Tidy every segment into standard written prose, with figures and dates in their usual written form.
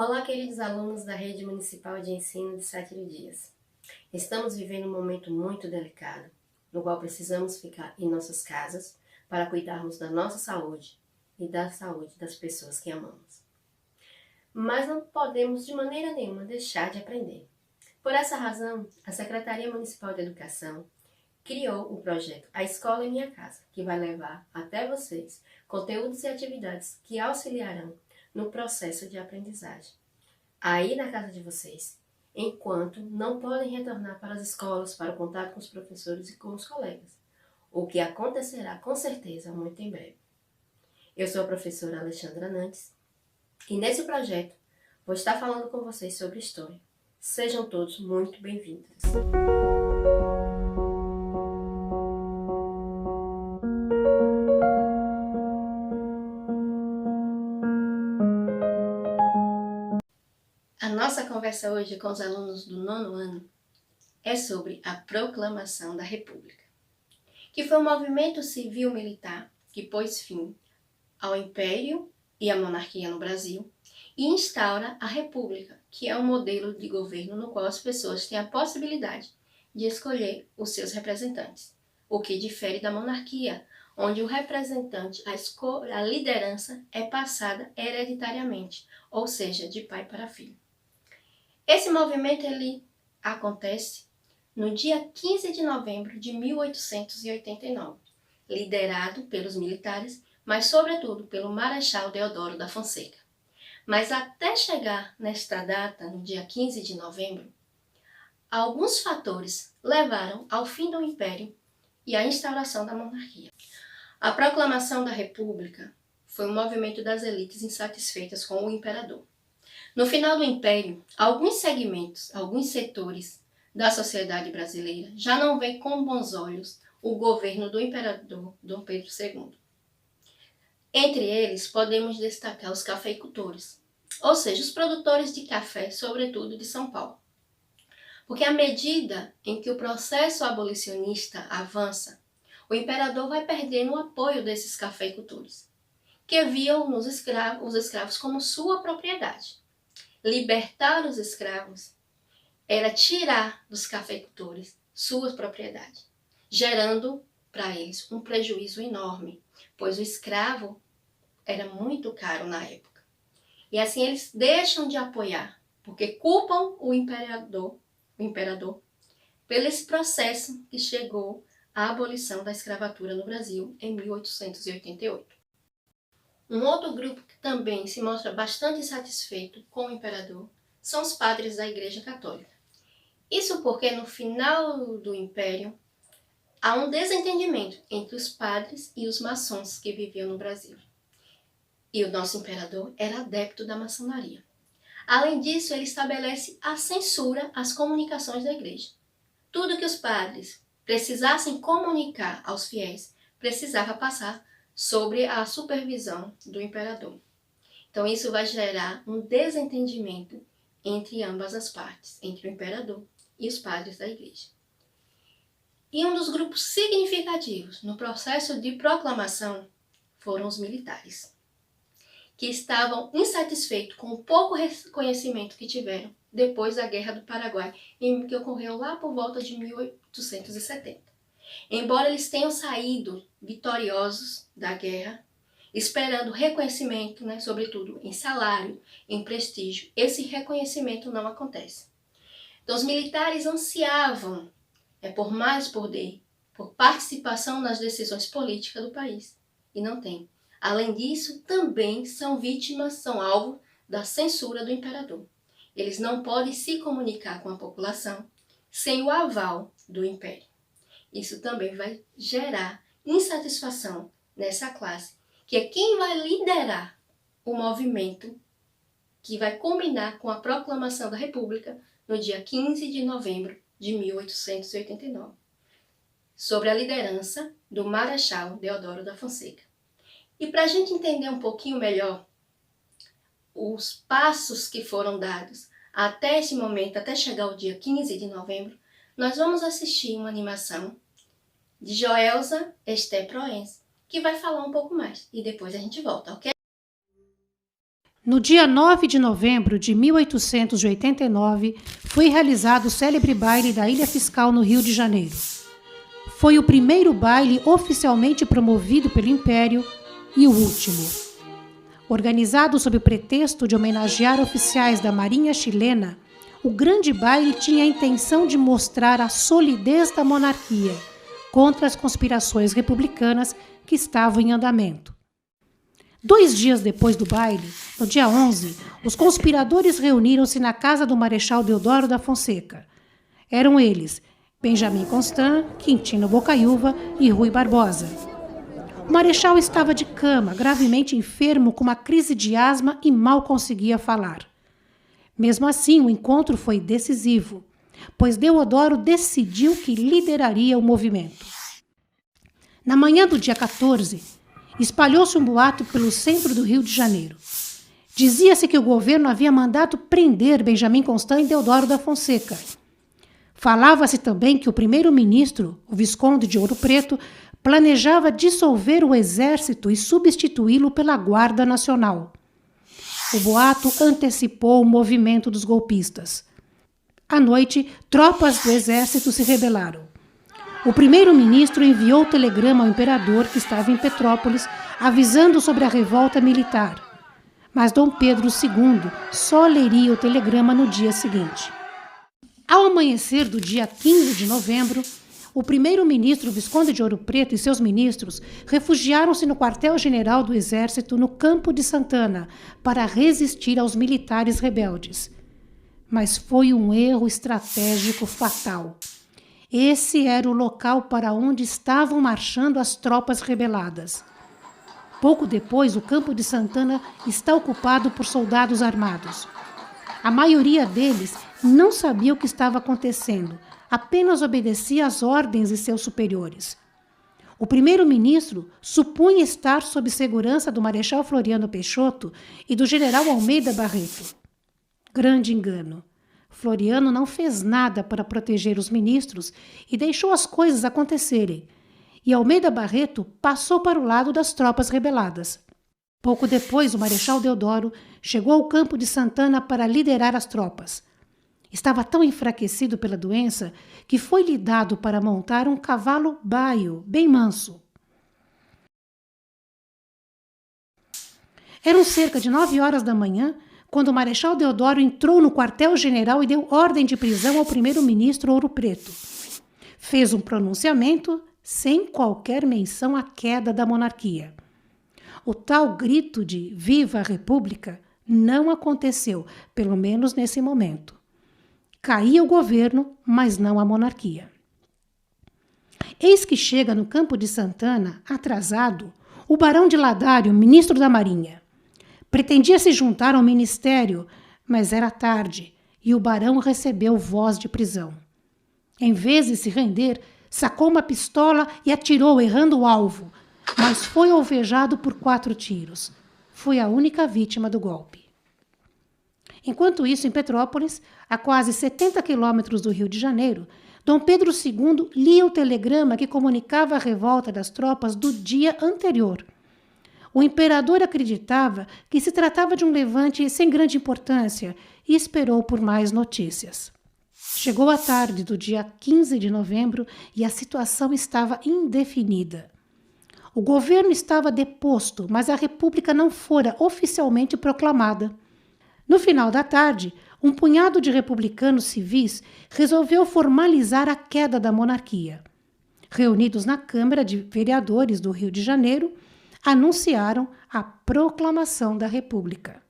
Olá, queridos alunos da Rede Municipal de Ensino de Sátiro Dias. Estamos vivendo um momento muito delicado, no qual precisamos ficar em nossas casas para cuidarmos da nossa saúde e da saúde das pessoas que amamos. Mas não podemos de maneira nenhuma deixar de aprender. Por essa razão, a Secretaria Municipal de Educação criou o projeto A Escola em Minha Casa, que vai levar até vocês conteúdos e atividades que auxiliarão no processo de aprendizagem, aí na casa de vocês, enquanto não podem retornar para as escolas para o contato com os professores e com os colegas, o que acontecerá com certeza muito em breve. Eu sou a professora Alexandra Nantes e nesse projeto vou estar falando com vocês sobre história. Sejam todos muito bem-vindos. A nossa conversa hoje com os alunos do 9º ano é sobre a Proclamação da República, que foi um movimento civil-militar que pôs fim ao Império e à monarquia no Brasil e instaura a República, que é um modelo de governo no qual as pessoas têm a possibilidade de escolher os seus representantes, o que difere da monarquia, onde o representante, a liderança é passada hereditariamente, ou seja, de pai para filho. Esse movimento ele acontece no dia 15 de novembro de 1889, liderado pelos militares, mas sobretudo pelo Marechal Deodoro da Fonseca. Mas até chegar nesta data, no dia 15 de novembro, alguns fatores levaram ao fim do Império e à instauração da monarquia. A proclamação da República foi um movimento das elites insatisfeitas com o imperador. No final do Império, alguns segmentos, alguns setores da sociedade brasileira já não veem com bons olhos o governo do imperador Dom Pedro II. Entre eles, podemos destacar os cafeicultores, ou seja, os produtores de café, sobretudo de São Paulo. Porque à medida em que o processo abolicionista avança, o imperador vai perdendo o apoio desses cafeicultores, que viam os escravos como sua propriedade. Libertar os escravos era tirar dos cafeicultores sua propriedade, gerando para eles um prejuízo enorme, pois o escravo era muito caro na época. E assim eles deixam de apoiar, porque culpam o imperador pelo esse processo que chegou à abolição da escravatura no Brasil em 1888. Um outro grupo que também se mostra bastante insatisfeito com o imperador são os padres da Igreja Católica. Isso porque no final do Império há um desentendimento entre os padres e os maçons que viviam no Brasil. E o nosso imperador era adepto da maçonaria. Além disso, ele estabelece a censura às comunicações da Igreja. Tudo que os padres precisassem comunicar aos fiéis precisava passar sobre a supervisão do imperador. Então isso vai gerar um desentendimento entre ambas as partes, entre o imperador e os padres da igreja. E um dos grupos significativos no processo de proclamação foram os militares, que estavam insatisfeitos com o pouco reconhecimento que tiveram depois da Guerra do Paraguai, que ocorreu lá por volta de 1870. Embora eles tenham saído vitoriosos da guerra, esperando reconhecimento, sobretudo em salário, em prestígio, esse reconhecimento não acontece. Então os militares ansiavam por mais poder, por participação nas decisões políticas do país, e não tem. Além disso, também são vítimas, são alvo da censura do imperador. Eles não podem se comunicar com a população sem o aval do império. Isso também vai gerar insatisfação nessa classe, que é quem vai liderar o movimento que vai culminar com a proclamação da República no dia 15 de novembro de 1889, sob a liderança do Marechal Deodoro da Fonseca. E para a gente entender um pouquinho melhor os passos que foram dados até esse momento, até chegar o dia 15 de novembro, nós vamos assistir uma animação de Joelza Esté Proença, que vai falar um pouco mais. E depois a gente volta, ok? No dia 9 de novembro de 1889, foi realizado o célebre baile da Ilha Fiscal no Rio de Janeiro. Foi o primeiro baile oficialmente promovido pelo Império e o último. Organizado sob o pretexto de homenagear oficiais da Marinha chilena, o grande baile tinha a intenção de mostrar a solidez da monarquia contra as conspirações republicanas que estavam em andamento. 2 dias depois do baile, no dia 11, os conspiradores reuniram-se na casa do Marechal Deodoro da Fonseca. Eram eles Benjamin Constant, Quintino Bocaiúva e Rui Barbosa. O Marechal estava de cama, gravemente enfermo, com uma crise de asma e mal conseguia falar. Mesmo assim, o encontro foi decisivo, pois Deodoro decidiu que lideraria o movimento. Na manhã do dia 14, espalhou-se um boato pelo centro do Rio de Janeiro. Dizia-se que o governo havia mandado prender Benjamin Constant e Deodoro da Fonseca. Falava-se também que o primeiro-ministro, o Visconde de Ouro Preto, planejava dissolver o exército e substituí-lo pela Guarda Nacional. O boato antecipou o movimento dos golpistas. À noite, tropas do exército se rebelaram. O primeiro-ministro enviou telegrama ao imperador, que estava em Petrópolis, avisando sobre a revolta militar. Mas Dom Pedro II só leria o telegrama no dia seguinte. Ao amanhecer do dia 15 de novembro, o primeiro-ministro Visconde de Ouro Preto e seus ministros refugiaram-se no quartel-general do Exército no Campo de Santana para resistir aos militares rebeldes. Mas foi um erro estratégico fatal. Esse era o local para onde estavam marchando as tropas rebeladas. Pouco depois, o Campo de Santana está ocupado por soldados armados. A maioria deles não sabia o que estava acontecendo, apenas obedecia às ordens de seus superiores. O primeiro-ministro supunha estar sob segurança do Marechal Floriano Peixoto e do general Almeida Barreto. Grande engano. Floriano não fez nada para proteger os ministros e deixou as coisas acontecerem. E Almeida Barreto passou para o lado das tropas rebeladas. Pouco depois, o Marechal Deodoro chegou ao Campo de Santana para liderar as tropas. Estava tão enfraquecido pela doença que foi-lhe dado para montar um cavalo baio, bem manso. Eram cerca de 9 horas da manhã quando o Marechal Deodoro entrou no quartel-general e deu ordem de prisão ao primeiro-ministro Ouro Preto. Fez um pronunciamento sem qualquer menção à queda da monarquia. O tal grito de "Viva a República" não aconteceu, pelo menos nesse momento. Caía o governo, mas não a monarquia. Eis que chega no Campo de Santana, atrasado, o barão de Ladário, ministro da Marinha. Pretendia se juntar ao ministério, mas era tarde e o barão recebeu voz de prisão. Em vez de se render, sacou uma pistola e atirou, errando o alvo, mas foi alvejado por 4 tiros. Foi a única vítima do golpe. Enquanto isso, em Petrópolis, a quase 70 quilômetros do Rio de Janeiro, Dom Pedro II lia o telegrama que comunicava a revolta das tropas do dia anterior. O imperador acreditava que se tratava de um levante sem grande importância e esperou por mais notícias. Chegou a tarde do dia 15 de novembro e a situação estava indefinida. O governo estava deposto, mas a república não fora oficialmente proclamada. No final da tarde, um punhado de republicanos civis resolveu formalizar a queda da monarquia. Reunidos na Câmara de Vereadores do Rio de Janeiro, anunciaram a proclamação da República.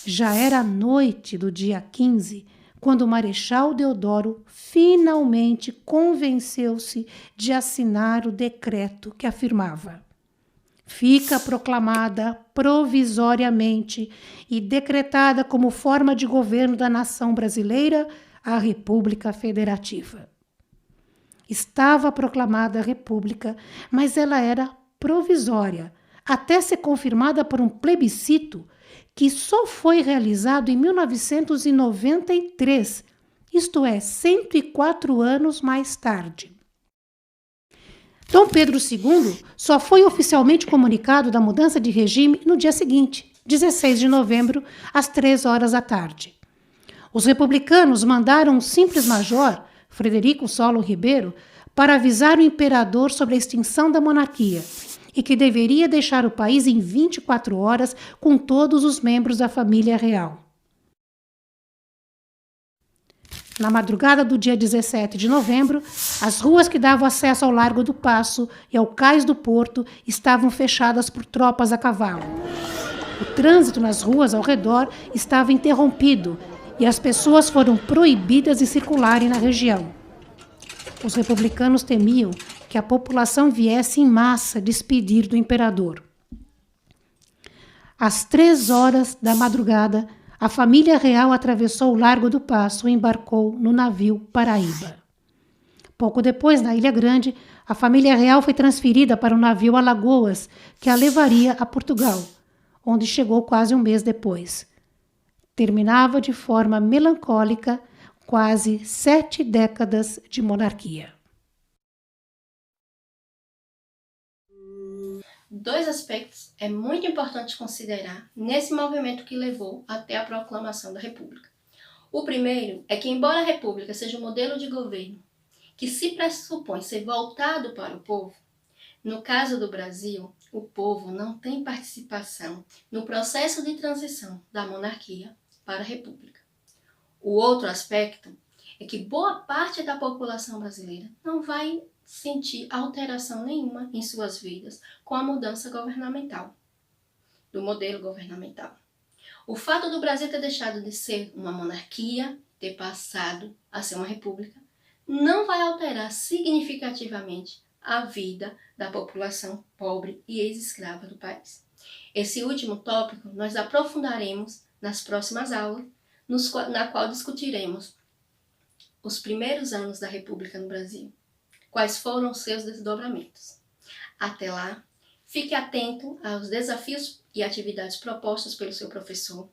Já era noite do dia 15, quando o Marechal Deodoro finalmente convenceu-se de assinar o decreto que afirmava: fica proclamada provisoriamente e decretada como forma de governo da nação brasileira a República Federativa. Estava proclamada a República, mas ela era provisória, até ser confirmada por um plebiscito que só foi realizado em 1993, isto é, 104 anos mais tarde. Dom Pedro II só foi oficialmente comunicado da mudança de regime no dia seguinte. 16 de novembro, às 3 horas da tarde. Os republicanos mandaram um simples major, Frederico Solon Ribeiro, para avisar o imperador sobre a extinção da monarquia e que deveria deixar o país em 24 horas com todos os membros da família real. Na madrugada do dia 17 de novembro, as ruas que davam acesso ao Largo do Paço e ao Cais do Porto estavam fechadas por tropas a cavalo. O trânsito nas ruas ao redor estava interrompido e as pessoas foram proibidas de circularem na região. Os republicanos temiam que a população viesse em massa despedir do imperador. Às 3 horas da madrugada, a família real atravessou o Largo do Paço e embarcou no navio Paraíba. Pouco depois, na Ilha Grande, a família real foi transferida para o navio Alagoas, que a levaria a Portugal, onde chegou quase um mês depois. Terminava de forma melancólica quase 7 décadas de monarquia. Dois aspectos é muito importante considerar nesse movimento que levou até a proclamação da República. O primeiro é que, embora a República seja um modelo de governo que se pressupõe ser voltado para o povo, no caso do Brasil, o povo não tem participação no processo de transição da monarquia para a República. O outro aspecto é que boa parte da população brasileira não vai sentir alteração nenhuma em suas vidas com a mudança governamental, do modelo governamental. O fato do Brasil ter deixado de ser uma monarquia, ter passado a ser uma república, não vai alterar significativamente a vida da população pobre e ex-escrava do país. Esse último tópico nós aprofundaremos nas próximas aulas, na qual discutiremos os primeiros anos da República no Brasil. Quais foram os seus desdobramentos. Até lá, fique atento aos desafios e atividades propostas pelo seu professor.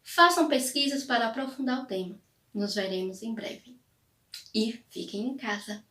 Façam pesquisas para aprofundar o tema. Nos veremos em breve. E fiquem em casa.